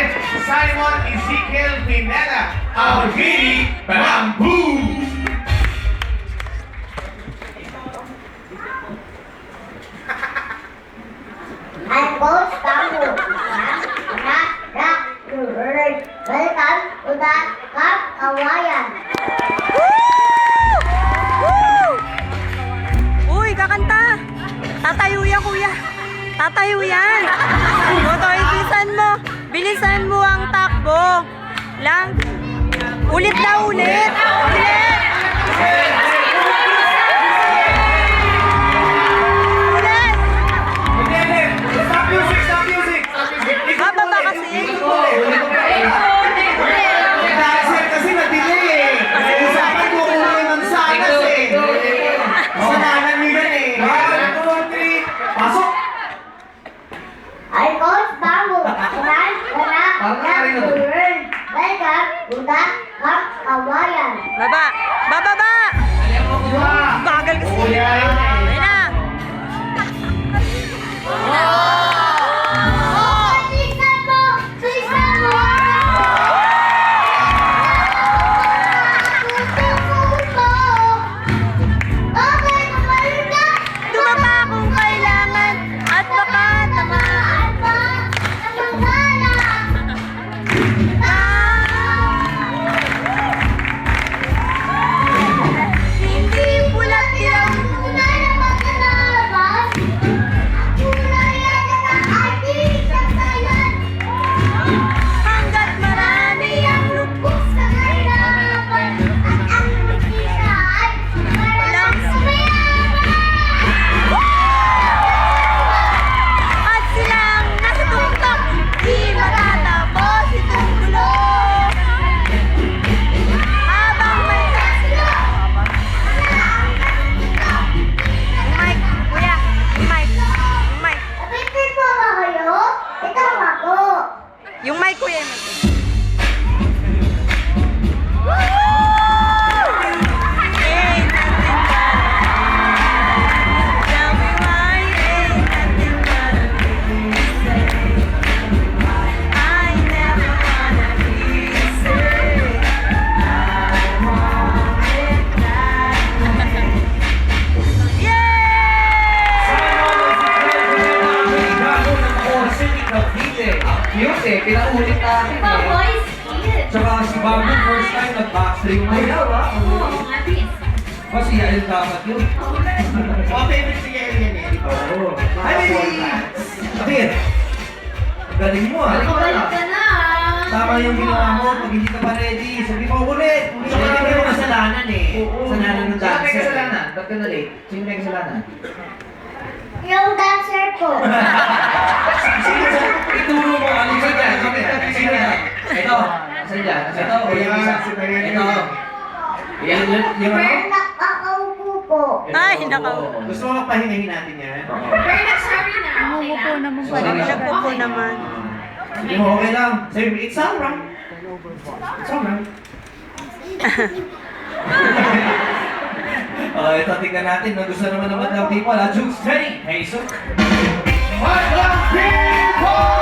natin, Simon Ezekiel Pineda, ang Giri Bamboo! I'm Coach Bamboo. Welcome to the Camp Kawayan. Uy, kakanta! Tatayo yan, kuya! Tatayo yan! Motoy, bilisan mo ang takbo! Lang! Ulit na ulit! Ulit! Stop music! Stop music! Bababa kasi! Kasi na-delay eh! Usapan ko kung ngayon ang sanas eh! Kasalanan nyo yan eh! 1, 2, 3, pasok! I'm Coach Bamboo. Welcome to the Camp Kawayan. Baba! Bababa! Bagal kasi! Ayun na! Tumapa kung kailangan at baka tamaan. Hindi pulat dilaw. Hanggat marami ang lubos sa kahirapan at ang magkita ay walang at silang nasa tuktok, di matatapos itong gulo. Habang may mic, kuya, mic. Napitin po ba kayo? Ito ako. Yung mic, kuya, yung mic. Ain't nothing but tell me why ain't nothing but I never wanna be sad. I want it that way. Yay! Cute eh, pinaulit natin eh. Tsaka si Bamboo first time nag-backstream mo daw ah. Kasi yan dapat yun. Mga favorite si Gary yan eh, di ba? Oo. Ay, Kapit! Galing mo ah. Tama yung ginawa mo, pag hindi ka pa ready, sabi mo ulit. Sino may kasalanan eh? Oo. Kasalanan ng Sino may dancer. kasalanan? Ba't ka na late? Sino may kasalanan? Yung dancer ko. Ituro mo, aling sa dyan. Sino yan? Ito. Asan dyan? Ito. O yung isa. Ito. Yan. Yung ano? Pero nakakaupo po. Ay, nakaw. Gusto mo pahingahin natin yan? Umupo naman pala. Nagpupo naman. Hindi mo okay lang. Sabi mo, it's alright. It's alright. Ito tingnan natin. Gusto naman ng people. Jukes, ready? Hey, so. Madlang people!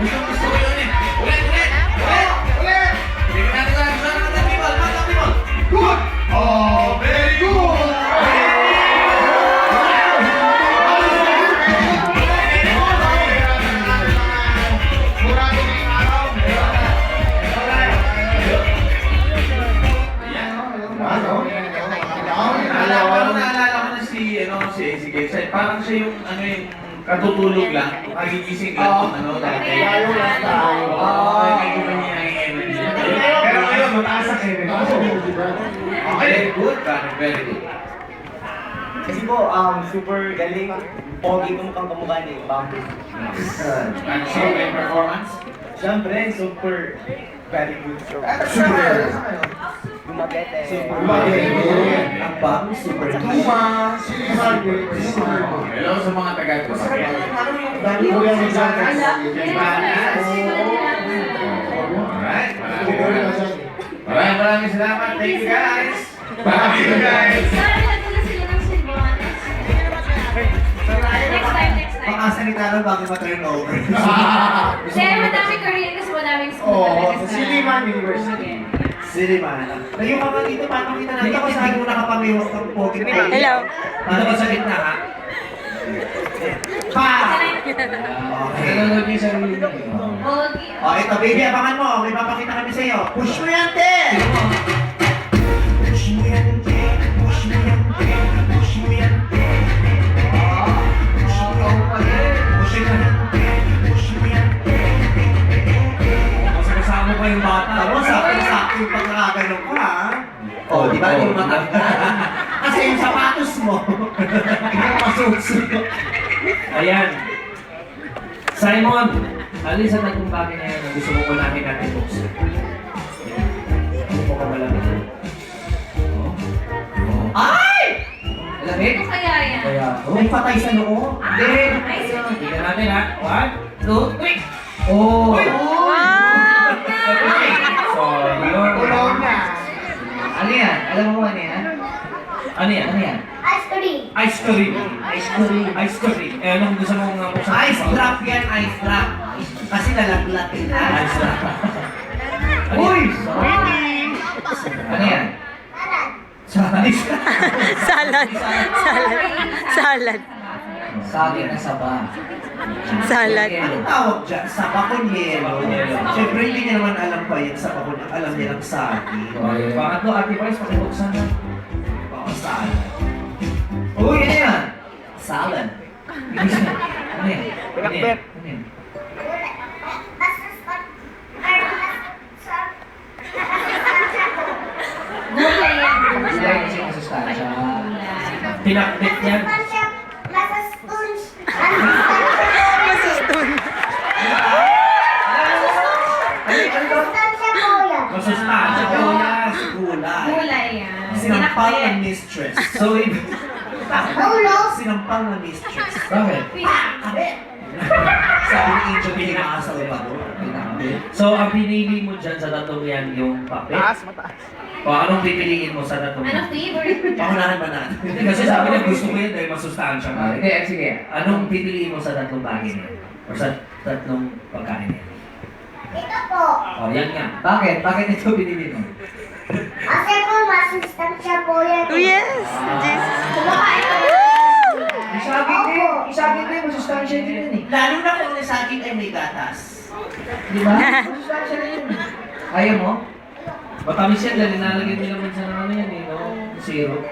Gusto ko yun eh. Ulit! Tingnan natin lang. Gusto naman ng people. Madlang people. Good! Oh, very good! Naalala ko na si Gaysa. Parang siya yung katutulog lang, magigising lang kung dati. Oo, medyo ba niya ang energy. Pero ngayon, mataas ang energy. Okay, good. Very good. Kasi po, super galing. Pogi ko mukhang kamukha ni Bamboo. Ano siya may performance? Siyempre, super very good. Super. Gumagete. Ang bang super Hello sa mga taga-Tupac. Dami ko yan sa Alright, maraming salamat. Thank you guys. Thank you guys. Next time. makasalita lang bago ma-turn over. Kasi madaming Korean kasi madaming school Oo, talaga sa Siliman University. Siliman. Layo ka nga dito, paano kita na? Dito ko saan mo nakapamiwak ng pogi. Hello. Dito ko sa gitna, ha? Pa! Okay. Nanonood niyo sa sarili niyo. Pogi. O, ito, baby, abangan mo. May papakita kami sa'yo. Push mo yan, te! Push mo yan, te. Push mo yan, te. Push mo yan, te. Push mo yan, te. Push mo yan, te. Push mo yan, te. Mas kasama pa yung bata. Tapos, sakto yung pagkakaganon ko, ha? O, di ba? Di mo matanggal. Kasi yung sapatos mo. Ikaw masusunod. Ayan. Simon, alin sa tatlong bagay na yan ang gusto mong unahin natin buksan? Ano po ka malamig? Oh. Oh. Ay! Malamig? Ano kaya yan? Kaya, May patay sa noo. Hindi. Nice. Tingnan natin ha. 1, 2, 3. Oh! So, yun. na. Ano yan? Alam mo ano yan? Ano yan? Ano yan? Ice cream. Ice cream. Ice cream. Ice cream. Eh, anong gusto mong buksan? Ice drop yan, ice drop. Kasi nalaglag eh. Ice drop. Ano Uy! yan? Ano yan? Ice Salad. Salad. Salad. Saging na saba. Salad. Anong tawag dyan? Sa bakonyero. Bakonyero. Siyempre, hindi niya naman alam pa yun sa bakonyero. Alam niya lang sagi. Pangatlo, Ate Vice, pakibuksan na. Oo, salad. Uy, ano yan? Salad. Ano yan? Pinakbet. Ano yan? Gulay yan. Sila yung kasi masustansya. Pinakbit yan. Masustun. Masustansya po yan. Si gulay. Gulay yan. Sinampal ng Pinakbet. mistress. So, Sinampal ng mistress. bakit? Sabi ni Angel Billy mga Salvador. So, ang pinili mo dyan sa tatlong yan yung papel? mataas. O anong pipiliin mo sa tatlong Ano yan? favorite mo? Pakunahan ba natin? Hindi, kasi sabi niya gusto ko yan dahil masustansya ka. Hindi, sige. Anong pipiliin mo sa tatlong bagay na yan? O sa tatlong pagkain na yan? Ito po. O, yan nga. Bakit? Bakit ito binili mo? Kasi po, masustansya po yan. Oh, yes. Jesus. Kumakain ka ba? Isagin din. Isagin din. Masustansya din yun eh. Lalo na kung nasaging ay may gatas. Di ba? Masustansya din yun. Ayaw mo? Matamis yan dahil nilalagyan nila minsan ng ano yan eh, no? Zero.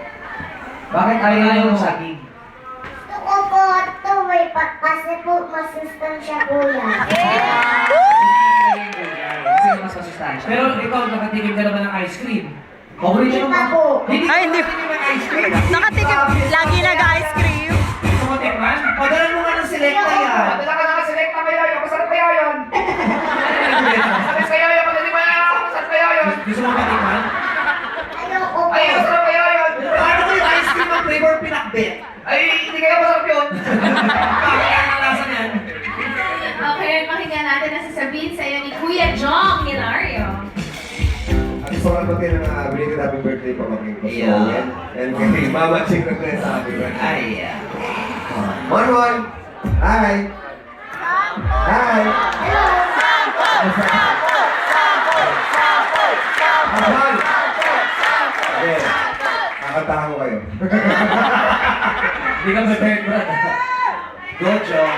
Bakit ayaw mo saging? Gusto ko po ito, may kasi po, masustansya po yan. Kasi mas masustansya. Pero ikaw, nakatikim ka naman ng ice cream. Paborito Hindi mo pa po. Ay, hindi. Ice cream. Nakatikim. Lagi nag-ice cream. Gusto mo tikman? Padalan mo nga ng selecta yan. Padala ka na select na kayo yun. Masarap kaya yun. Masarap kaya yun. Madali ba yan? Masarap kaya yun. Gusto mo tikman? Ayoko po. Ay, masarap kaya yun. Paano ko yung ice cream ng flavor pinakbet? Ay, hindi kaya masarap yun. Bakit ang lasa niyan? Okay, pakinggan natin ang sasabihin sa iyo ni Kuya Jong Hilario. Gusto ko naman kayo na belated happy birthday pa maging ko. Yeah. And kay Mama Ching na kayo sa happy birthday. Ay, Mon! Hi! Hi! Mon! Okay. Kakantahan ko kayo. Hindi ka prepared, Brad. Go, Joe.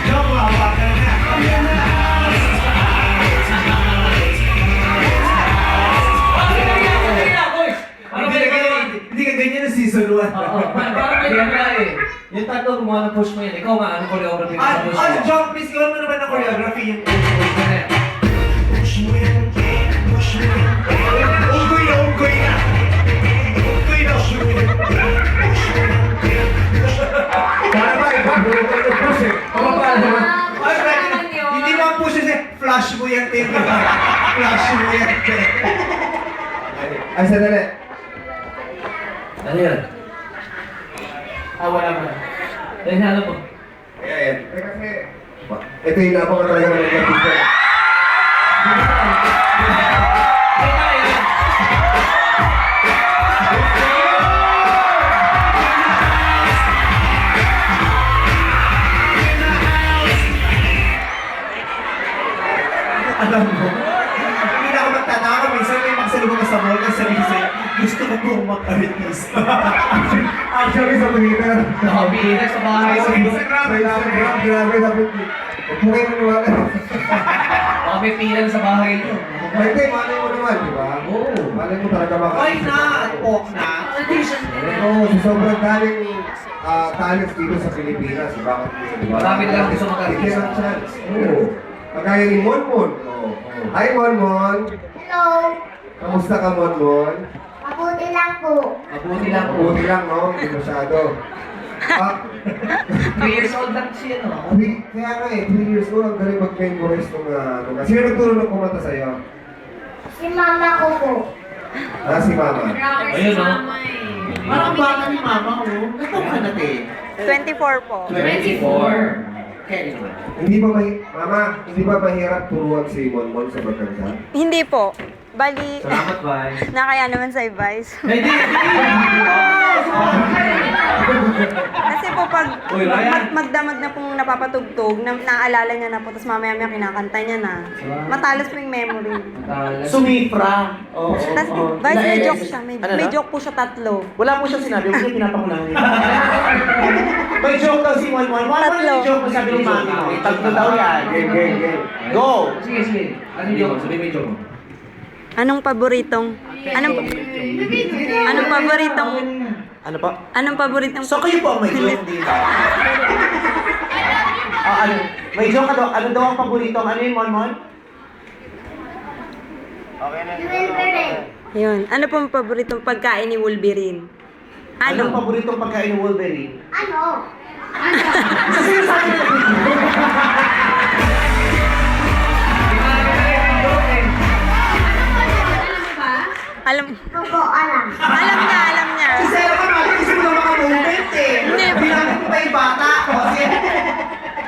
Joe, mahawakan na. Ano ba yung Hindi ka ganyan na season 1. Oo, parang may ganda eh. Yung tatlo gumawa ng push mo yan. Ikaw nga, ano choreography mo sa push mo? John, please, gawin mo naman ng choreography yung push mo yan, push mo yan. Unggoy na, unggoy na. Unggoy na, push mo yan. Push mo yan. Para ba, iba? Gulo ko yung push eh. Pababa naman. Ay, hindi mo ang push kasi flash mo yan, Tim. Flash mo yan, Tim. Ay, sandali. Ano yun? Wala mo na. Dahil alam mo. Ayan. Eh, kasi Ito yung napaka talaga ng lapit ko. Alam mo, hindi na ako magtataka. Minsan may magsalubong ka sa mall kasi sabihin sa'yo, gusto ko pong mag-artista. Actually, sa Twitter. Nakabihira sa bahay. Sa Instagram, grabe sabi ko. Huwag mo kayo maniwala. Baka may pilan sa bahay niyo. Hindi, malay mo naman, di ba? Oo. Malay mo talaga baka. Why not? Walk na. Oo, so sobrang daming talents dito sa Pilipinas. Bakit di ba? Marami na lang gusto mag-artista. Bigyan ng chance. Oo. Kagaya ni Monmon. Oo. Hi, Monmon. Hello. Kamusta ka, Monmon? Mabuti lang po. Mabuti lang po. Buti lang, no? Hindi masyado. 3 years old lang siya, no? Kaya nga eh, 3 years old, ang galing mag-memorize nung sino nagturo ng kumanta sa'yo? Si mama ko po. Si Mama. Ayun, no? Parang bata ni mama ko. Nagtong ka na, te. 24 po. 24. Kaya naman. Mama, hindi ba mahirap turuan si Monmon sa pagkanta? Hindi po. Bali, Salamat, bye. nakaya naman sa advice. Hindi! Kasi po pag Uy, Ryan. magdamag na pong napapatugtog, naaalala niya na po, tapos mamaya kinakanta niya na. Matalas po yung memory. Sumifra. Oo. Tapos, Vice, may joke siya. May joke po siya 3. Wala po siyang sinabi, huwag niya pinapakulangan. May joke daw si Monmon. Monmon, may joke mo sabi ng mami mo. Tatlo daw yan. Game. Go! Sige, sige. Ano yung sabi mo yung joke mo? Anong paboritong Ano pa? Anong paboritong So kayo po ang may joke dito. Ano? May joke ka daw. Ano daw ang paborito? Ano yun, Monmon? Wilbert. Yun. Ano pong paboritong pagkain ni Wolverine? Anong Ano? paboritong pagkain ni Wolverine? Ano? Sa sinasabi na Alam Opo, alam. alam niya. Si Sarah ka natin kasi mo na maka-movement eh. Hindi. Bilang ko pa yung bata. Kasi,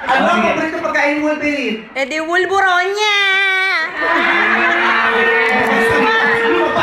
ano ang paboritong pagkain ni Wolverine? Eh di Wolveronia!